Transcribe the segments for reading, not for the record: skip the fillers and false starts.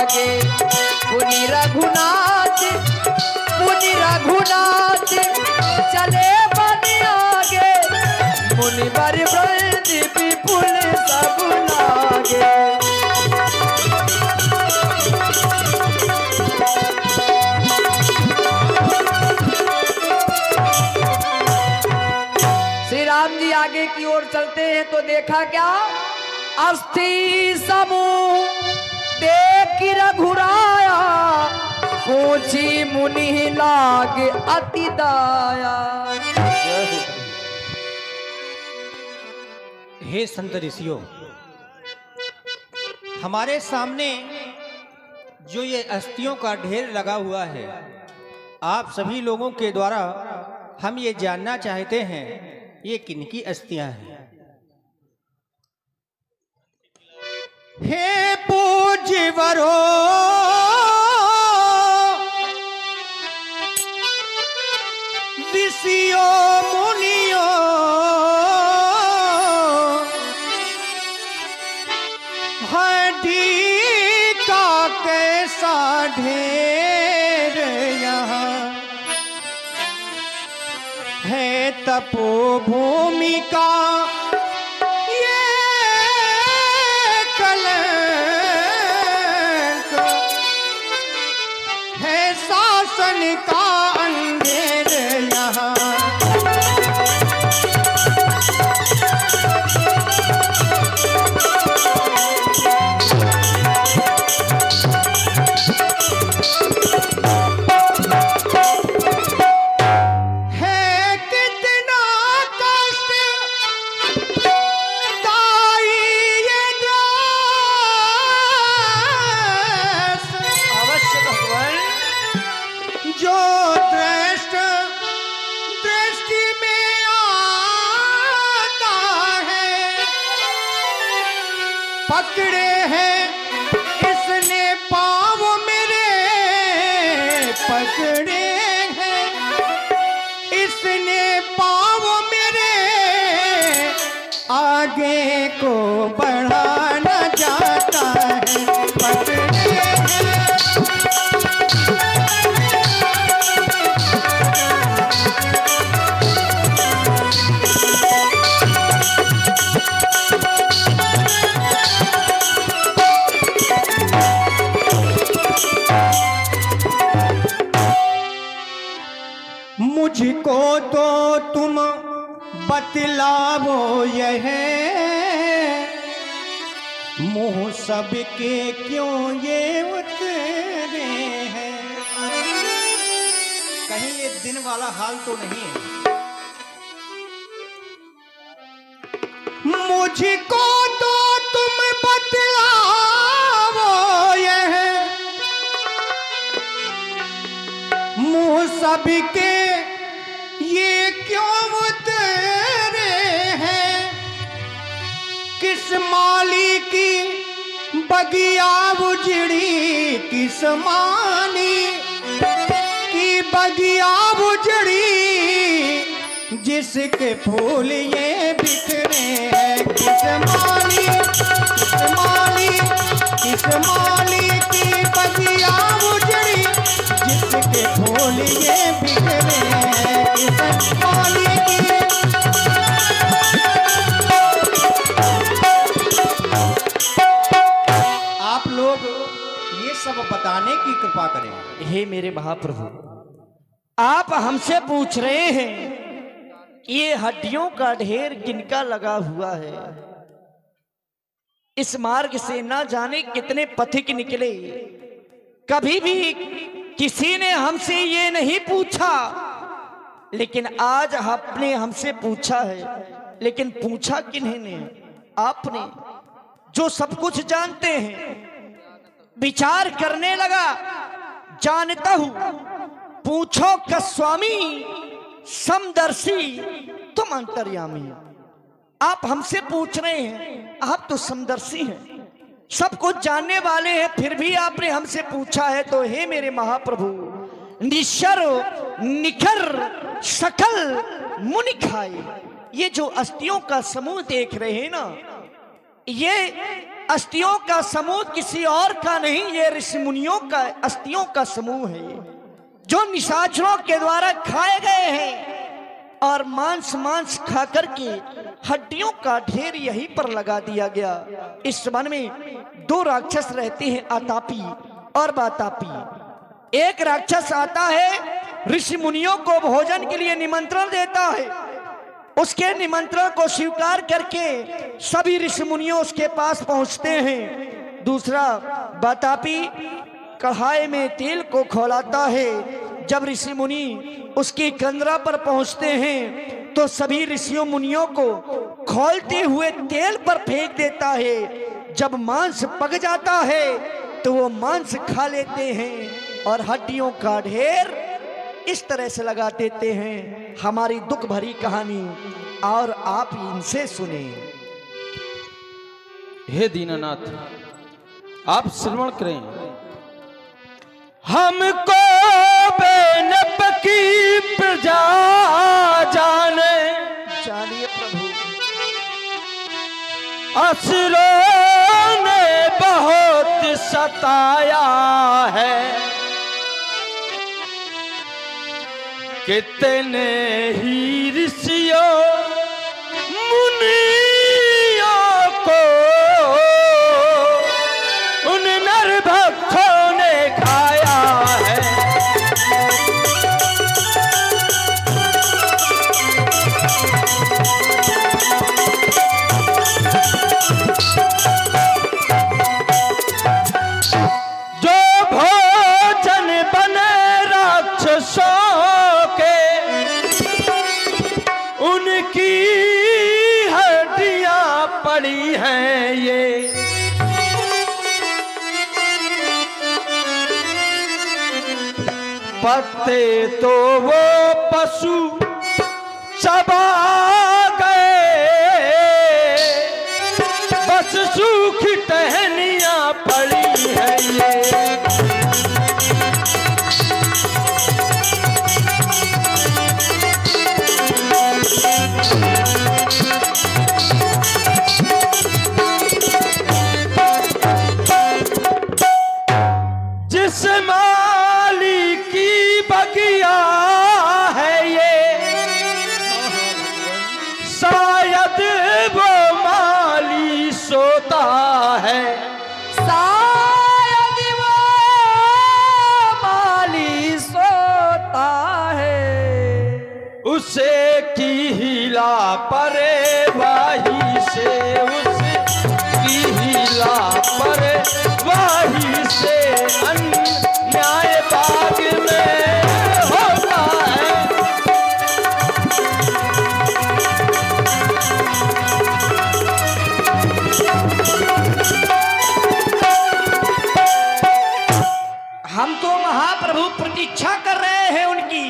लागे। मुनि रघुनाथ चले बन आगे, मुनिवर वृंद विपुल सब लागे। श्री राम जी आगे की ओर चलते हैं तो देखा क्या, अस्थि समूह देख रघुराया, पूछी मुनि लागे अति दाया। हे संत ऋषियों, हमारे सामने जो ये अस्थियों का ढेर लगा हुआ है, आप सभी लोगों के द्वारा हम ये जानना चाहते हैं ये किनकी अस्थियां हैं। हे पूज्यवरो, ऋषियों मुनियों, हड्डी का कैसा ढेर यहाँ है, तपोभूमि का ये कलंक है, शासन का अंधेर यहाँ। पकड़े हैं इसने पाँव मेरे, पकड़े हैं इसने पाँव मेरे, आगे को बढ़ाना जाता है, पकड़े हैं। मुझको तो तुम बतलावो यह, मुँह सबके क्यों ये उतरे हैं। कहीं ये दिन वाला हाल तो नहीं है। मुझको तो तुम बतलावो यह, मुँह सबके ये क्यों उतरे हैं, किस माली की बगिया उजड़ी, किस माली की बगिया उजड़ी, जिसके फूल ये बिखरे हैं, किस माली की बगिया उजड़ी, जिसके फूल ये बिखरे हैं, किस माली की। आप लोग ये सब बताने की कृपा करें। हे मेरे महाप्रभु, आप हमसे पूछ रहे हैं ये हड्डियों का ढेर किनका लगा हुआ है। इस मार्ग से ना जाने कितने पथिक निकले, कभी भी किसी ने हमसे ये नहीं पूछा, लेकिन आज आपने हमसे पूछा है। लेकिन पूछा किन्हीं ने? आपने, जो सब कुछ जानते हैं। विचार करने लगा, जानता हूं पूछो का स्वामी, समदर्शी तुम अंतर्यामी। आप हमसे पूछ रहे हैं, आप तो समदर्शी हैं, सब कुछ जानने वाले हैं, फिर भी आपने हमसे पूछा है। तो हे मेरे महाप्रभु, निश्चर निखर सकल मुनि खाए, ये जो अस्थियों का समूह देख रहे हैं ना, ये अस्थियों का समूह किसी और का नहीं, ये ऋषि मुनियों का अस्थियों का समूह है जो निशाचरों के द्वारा खाए गए हैं और मांस खा करके हड्डियों का ढेर यहीं पर लगा दिया गया। इस वन में दो राक्षस रहते हैं, आतापी और बातापी। एक राक्षस आता है, ऋषि मुनियों को भोजन के लिए निमंत्रण देता है, उसके निमंत्रण को स्वीकार करके सभी ऋषि मुनियों उसके पास पहुंचते हैं। दूसरा बातापी कढ़ाई में तेल को खौलाता है। जब ऋषि मुनि उसकी कंदरा पर पहुंचते हैं तो सभी ऋषियों मुनियों को खौलते हुए तेल पर फेंक देता है। जब मांस पक जाता है तो वो मांस खा लेते हैं और हड्डियों का ढेर इस तरह से लगा देते हैं। हमारी दुख भरी कहानी और आप इनसे सुने। हे दीननाथ, आप श्रवण करें। हमको बेनप की प्रजा जाने, जानिए प्रभु, असुरों ने बहुत सताया है, कितने ही ऋषियों मुनियों को उन नर भक्तों ने खाया है। जो भोजन बने राक्षसों के, उनकी हड्डियां पड़ी हैं ये, पत्ते तो वो पशु चबा गए, बस सूखी टहनियां पड़ी हैं ये। जिस माली की बगिया है ये, शायद वो माली सोता है, शायद वो माली सोता है, उसे की हिला परवाही से, उसकी हिला परवाही से अन्याय बाग में होता है। हम तो महाप्रभु प्रतीक्षा कर रहे हैं उनकी,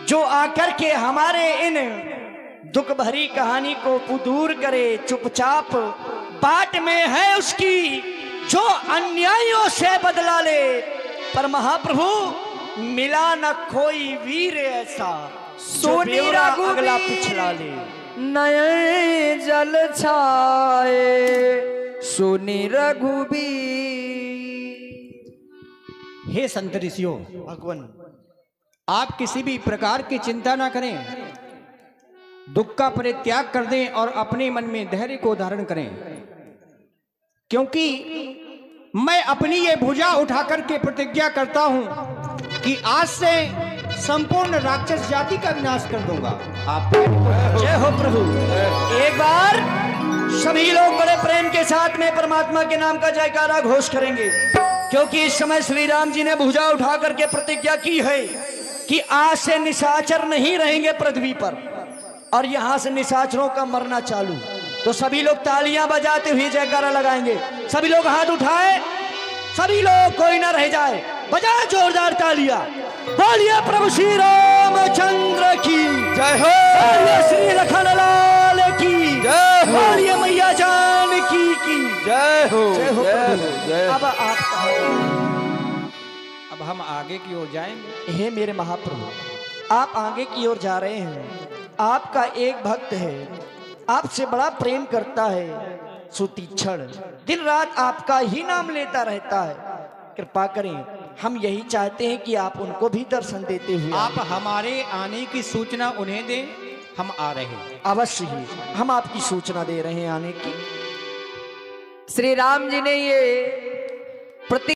जो आकर के हमारे इन दुख भरी कहानी को दूर करे। चुपचाप बाट में है उसकी, जो अन्यायों से बदला ले। पर महाप्रभु मिला न कोई वीर ऐसा, सोनी रघु अगला पिछला ले। नये जल छाए सुनी रघुबीर। हे संत ऋषियों, भगवान आप किसी भी प्रकार की चिंता ना करें, दुख का परित्याग कर दें और अपने मन में धैर्य को धारण करें, क्योंकि मैं अपनी ये भुजा उठाकर के प्रतिज्ञा करता हूं कि आज से संपूर्ण राक्षस जाति का विनाश कर दूंगा। आप जय हो प्रभु। एक बार सभी लोग बड़े प्रेम के साथ में परमात्मा के नाम का जयकारा घोष करेंगे, क्योंकि इस समय श्री राम जी ने भुजा उठा करके प्रतिज्ञा की है कि आज से निशाचर नहीं रहेंगे पृथ्वी पर, और यहां से निशाचरों का मरना चालू। तो सभी लोग तालियां बजाते हुए जयकारा लगाएंगे। सभी लोग हाथ उठाए, सभी लोग, कोई ना रह जाए, बजाए जोरदार तालियां। बोलिए प्रभु श्री रामचंद्र की जय हो, बोलिए श्री लखनलाल की जय हो, बोलिए मैया जानकी की जय हो, जय हो जय प्रभु। हो, जय हो। अब आप अब हम आगे की ओर जाएंगे। हे मेरे महाप्रभु, आप आगे की ओर जा रहे हैं। आपका एक भक्त है, आपसे बड़ा प्रेम करता है, सुतीक्षण दिन रात आपका ही नाम लेता रहता है। कृपा करें, हम यही चाहते हैं कि आप उनको भी दर्शन देते हुए आप हमारे आने की सूचना उन्हें दें, हम आ रहे हैं। अवश्य ही हम आपकी सूचना दे रहे हैं आने की। श्री राम जी ने ये प्रति